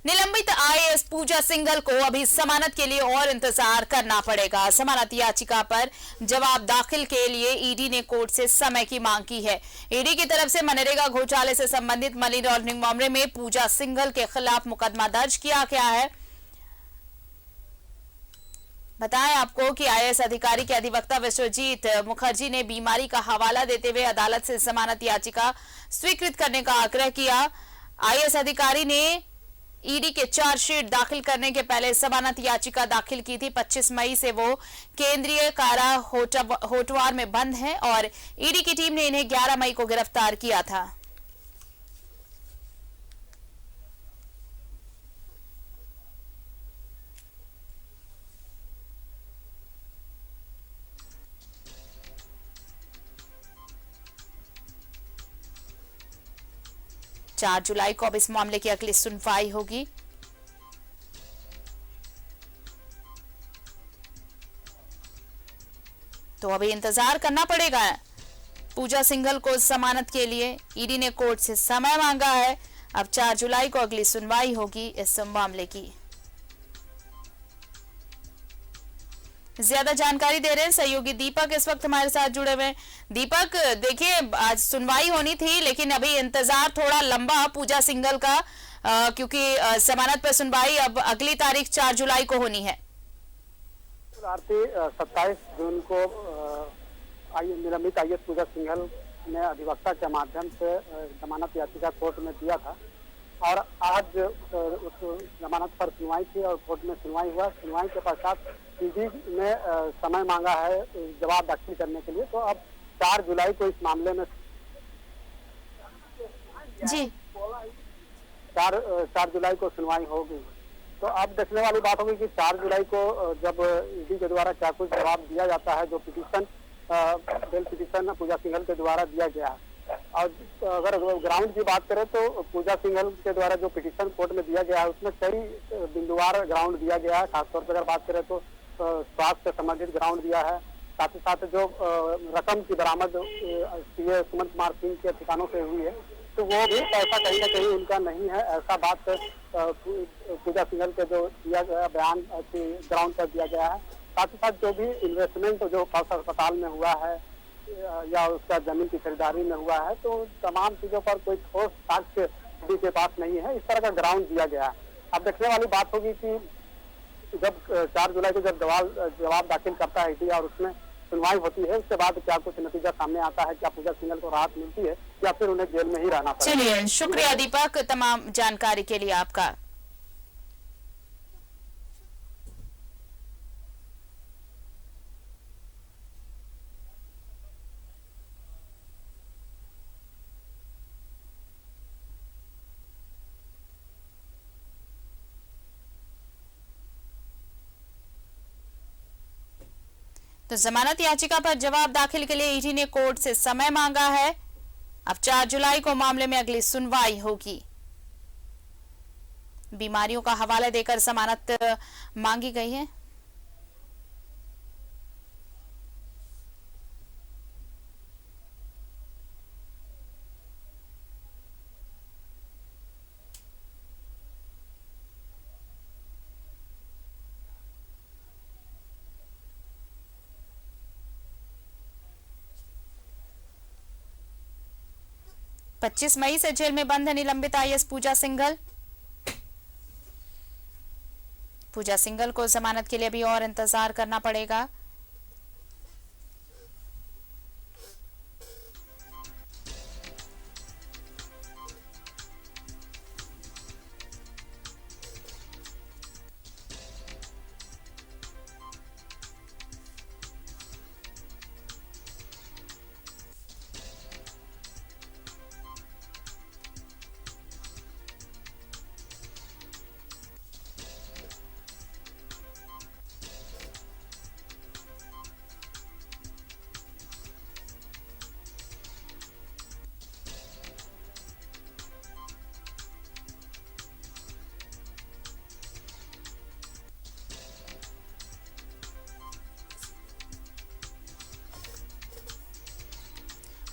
निलंबित आईएएस पूजा सिंघल को अभी जमानत के लिए और इंतजार करना पड़ेगा। जमानत याचिका पर जवाब दाखिल के लिए ईडी ने कोर्ट से समय की मांग की है। ईडी की तरफ से मनरेगा घोटाले से संबंधित मनी लॉन्ड्रिंग मामले में पूजा सिंघल के खिलाफ मुकदमा दर्ज किया गया है। बताएं आपको कि आईएएस अधिकारी के अधिवक्ता विश्वजीत मुखर्जी ने बीमारी का हवाला देते हुए अदालत से जमानत याचिका स्वीकृत करने का आग्रह किया। आईएएस अधिकारी ने ईडी के चार्जशीट दाखिल करने के पहले जमानत याचिका दाखिल की थी। 25 मई से वो केंद्रीय कारा होटवार में बंद है और ईडी की टीम ने इन्हें 11 मई को गिरफ्तार किया था। चार जुलाई को अब इस मामले की अगली सुनवाई होगी। तो अभी इंतजार करना पड़ेगा पूजा सिंघल को जमानत के लिए। ईडी ने कोर्ट से समय मांगा है। अब 4 जुलाई को अगली सुनवाई होगी इस मामले की। ज्यादा जानकारी दे रहे हैं सहयोगी दीपक इस वक्त हमारे साथ जुड़े हुए हैं। दीपक, देखिए आज सुनवाई होनी थी लेकिन अभी इंतजार थोड़ा लंबा पूजा सिंघल का, क्योंकि जमानत पर सुनवाई अब अगली तारीख 4 जुलाई को होनी है। आरती 27 जून को निलंबित आईएएस पूजा सिंघल ने अधिवक्ता के माध्यम से जमानत याचिका कोर्ट में दिया था और आज उस जमानत पर सुनवाई थी और कोर्ट में सुनवाई हुआ। सुनवाई के पश्चात ईडी ने समय मांगा है जवाब दाखिल करने के लिए। तो अब 4 जुलाई को इस मामले में जी 4 जुलाई को सुनवाई होगी। तो अब देखने वाली बात होगी कि 4 जुलाई को जब ईडी के द्वारा क्या कुछ जवाब दिया जाता है, जो पिटीशन बेल पिटीशन पूजा सिंघल के द्वारा दिया गया है। और अगर ग्राउंड की बात करें तो पूजा सिंघल के द्वारा जो पिटीशन कोर्ट में दिया गया है उसमें कई बिंदुवार ग्राउंड दिया गया है। खासतौर पर अगर बात करें तो स्वास्थ्य से संबंधित ग्राउंड दिया है। साथ ही साथ जो रकम की बरामद सीए सुमंत कुमार सिंह के ठिकानों से हुई है तो वो भी पैसा कहीं ना कहीं उनका नहीं है, ऐसा बात पूजा सिंघल के जो दिया गया बयान ग्राउंड पर दिया गया है। साथ ही साथ जो भी इन्वेस्टमेंट जो खास अस्पताल में हुआ है या उसका जमीन की खरीदारी में हुआ है तो तमाम चीजों पर कोई ठोस साक्ष्य के पास नहीं है। इस तरह का ग्राउंड दिया गया है। अब देखने वाली बात होगी कि जब 4 जुलाई को जब जवाब दाखिल करता है ईडी और उसमें सुनवाई होती है, उसके बाद क्या कुछ नतीजा सामने आता है, क्या पूजा सिंघल को राहत मिलती है या फिर उन्हें जेल में ही रहना पड़ेगा। चलिए, शुक्रिया दीपक तमाम जानकारी के लिए आपका। तो जमानत याचिका पर जवाब दाखिल के लिए ईडी ने कोर्ट से समय मांगा है। अब 4 जुलाई को मामले में अगली सुनवाई होगी। बीमारियों का हवाला देकर जमानत मांगी गई है। पच्चीस मई से जेल में बंद है निलंबित आईएएस पूजा सिंघल। पूजा सिंघल को जमानत के लिए भी और इंतजार करना पड़ेगा।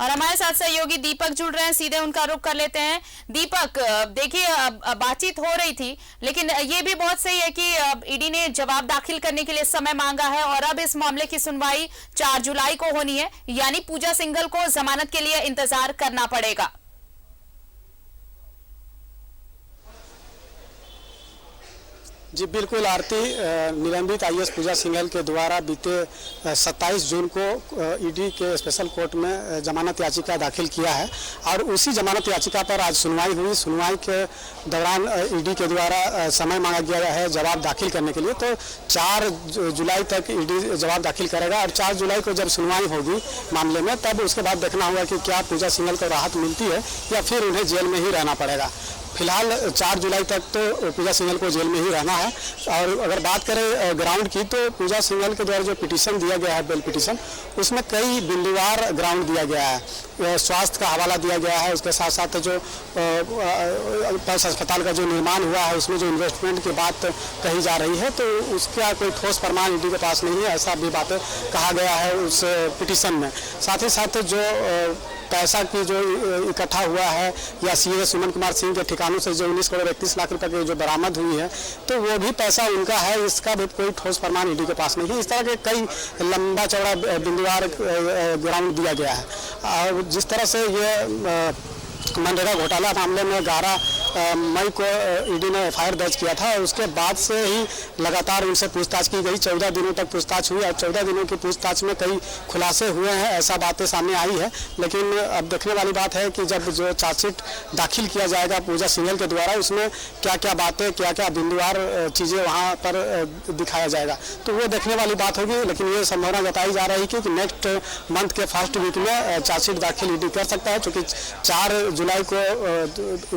और हमारे साथ सहयोगी दीपक जुड़ रहे हैं, सीधे उनका रुख कर लेते हैं। दीपक, देखिए बातचीत हो रही थी, लेकिन ये भी बहुत सही है कि ईडी ने जवाब दाखिल करने के लिए समय मांगा है और अब इस मामले की सुनवाई 4 जुलाई को होनी है, यानी पूजा सिंघल को जमानत के लिए इंतजार करना पड़ेगा। जी बिल्कुल आरती, निलंबित आईएएस पूजा सिंघल के द्वारा बीते 27 जून को ईडी के स्पेशल कोर्ट में जमानत याचिका दाखिल किया है और उसी जमानत याचिका पर आज सुनवाई हुई। सुनवाई के दौरान ईडी के द्वारा समय मांगा गया है जवाब दाखिल करने के लिए, तो 4 जुलाई तक ईडी जवाब दाखिल करेगा और 4 जुलाई को जब सुनवाई होगी मामले में, तब उसके बाद देखना होगा कि क्या पूजा सिंघल को राहत मिलती है या फिर उन्हें जेल में ही रहना पड़ेगा। फिलहाल 4 जुलाई तक तो पूजा सिंघल को जेल में ही रहना है। और अगर बात करें ग्राउंड की, तो पूजा सिंघल के द्वारा जो पिटीशन दिया गया है, बेल पिटीशन, उसमें कई बिंदुवार ग्राउंड दिया गया है। स्वास्थ्य का हवाला दिया गया है, उसके साथ साथ जो पल्स अस्पताल का जो निर्माण हुआ है उसमें जो इन्वेस्टमेंट की बात कही जा रही है, तो उसका कोई ठोस प्रमाण ईडी के पास नहीं है, ऐसा भी बातें कहा गया है उस पिटीशन में। साथ ही साथ जो पैसा की जो इकट्ठा हुआ है या सीए सुमन कुमार सिंह के ठिकानों से जो 19 करोड़ 31 लाख रुपए की जो बरामद हुई है, तो वो भी पैसा उनका है, इसका भी कोई ठोस प्रमाण ईडी के पास नहीं है। इस तरह के कई लंबा चौड़ा बिंदुवार ग्राउंड दिया गया है। और जिस तरह से ये मनरेगा घोटाला मामले में 11 मई को ईडी ने एफआईआर दर्ज किया था और उसके बाद से ही लगातार उनसे पूछताछ की गई। 14 दिनों तक पूछताछ हुई और 14 दिनों की पूछताछ में कई खुलासे हुए हैं, ऐसा बातें सामने आई है। लेकिन अब देखने वाली बात है कि जब जो चार्जशीट दाखिल किया जाएगा पूजा सिंघल के द्वारा, उसमें क्या क्या बातें, क्या क्या बिंदुवार चीज़ें वहाँ पर दिखाया जाएगा, तो वो देखने वाली बात होगी। लेकिन ये संभावना जताई जा रही है कि नेक्स्ट मंथ के फर्स्ट वीक में चार्जशीट दाखिल ईडी कर सकता है, क्योंकि 4 जुलाई को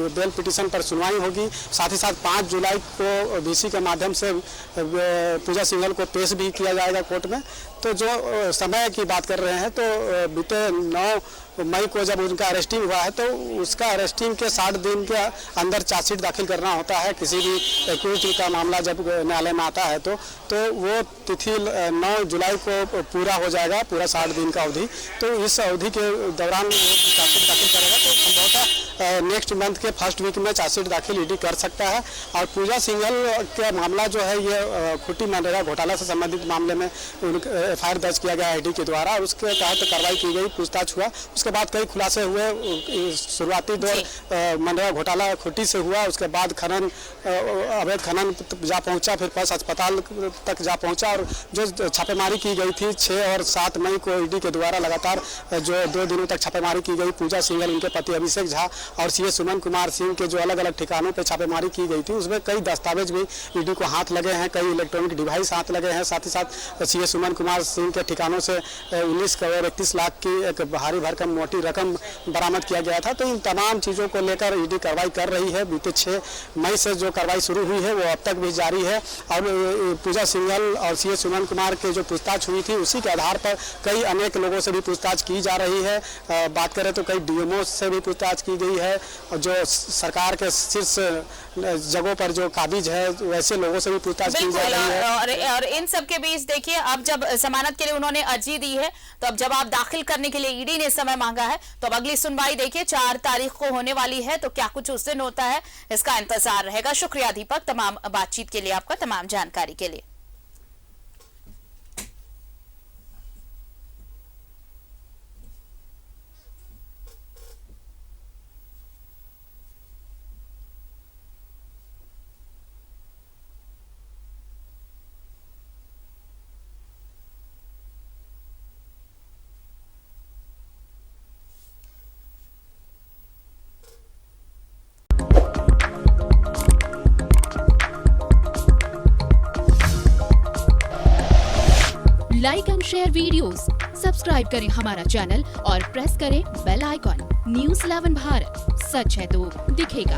बेल पिटीशन पर सुनवाई होगी। साथ ही साथ 5 जुलाई को वीसी के माध्यम से पूजा सिंघल को पेश भी किया जाएगा कोर्ट में। तो जो समय की बात कर रहे हैं, तो बीते 9 मई को जब उनका अरेस्टिंग हुआ है, तो उसका अरेस्टिंग के 60 दिन के अंदर चार्जशीट दाखिल करना होता है। किसी भी एक्यूज्ड का मामला जब न्यायालय में आता है तो वो तिथि 9 जुलाई को पूरा हो जाएगा, पूरा 60 दिन का अवधि। तो इस अवधि के दौरान वो चार्जशीट दाखिल करेगा, तो संभवतः नेक्स्ट मंथ के फर्स्ट वीक में चार्जशीट दाखिल ईडी कर सकता है। और पूजा सिंघल का मामला जो है, ये खुटी मनरेगा घोटाला से संबंधित मामले में एफआईआर दर्ज किया गया ईडी के द्वारा, उसके तहत कार्रवाई की गई, पूछताछ हुआ। उसके बाद कई खुलासे हुए। शुरुआती दौर मनरेगा घोटाला खुटी से हुआ, उसके बाद खनन, अवैध खनन जा पहुंचा, फिर पल्स अस्पताल तक जा पहुंचा। और जो छापेमारी की गई थी 6 और 7 मई को ईडी के द्वारा लगातार जो 2 दिनों तक छापेमारी की गई, पूजा सिंघल, उनके पति अभिषेक झा और सीए सुमन कुमार सिंह के जो अलग अलग ठिकानों पर छापेमारी की गई थी, उसमें कई दस्तावेज भी ईडी को हाथ लगे हैं, कई इलेक्ट्रॉनिक डिवाइस हाथ लगे हैं। साथ ही साथ सीए सुमन कुमार सिंह के ठिकानों से 19 करोड़ 31 लाख की एक भारी भरकम मोटी रकम बरामद किया गया था। तो इन तमाम चीज़ों को लेकर ईडी कार्रवाई कर रही है। बीते 6 मई से जो कार्रवाई शुरू हुई है, वो अब तक भी जारी है। और पूजा सिंघल और सीए सुमन कुमार के जो पूछताछ हुई थी, उसी के आधार पर कई अनेक लोगों से भी पूछताछ की जा रही है। बात करें तो कई डीएमओ से भी पूछताछ की गई है, और जो सरकार के शीर्ष जगहों पर जो काबिज है, वैसे लोगों से भी पूछताछ की जा रही है। और इन सब के बीच देखिए, अब जब जमानत के लिए उन्होंने अर्जी दी है, तो अब जवाब दाखिल करने के लिए ईडी ने समय मांगा है। तो अब अगली सुनवाई देखिए 4 तारीख को होने वाली है, तो क्या कुछ उस दिन होता है, इसका इंतजार रहेगा। शुक्रिया दीपक, तमाम बातचीत के लिए, आपका तमाम जानकारी के लिए। Like and share videos, subscribe करें हमारा चैनल और प्रेस करें बेल आइकॉन। न्यूज़ 11 भारत, सच है तो दिखेगा।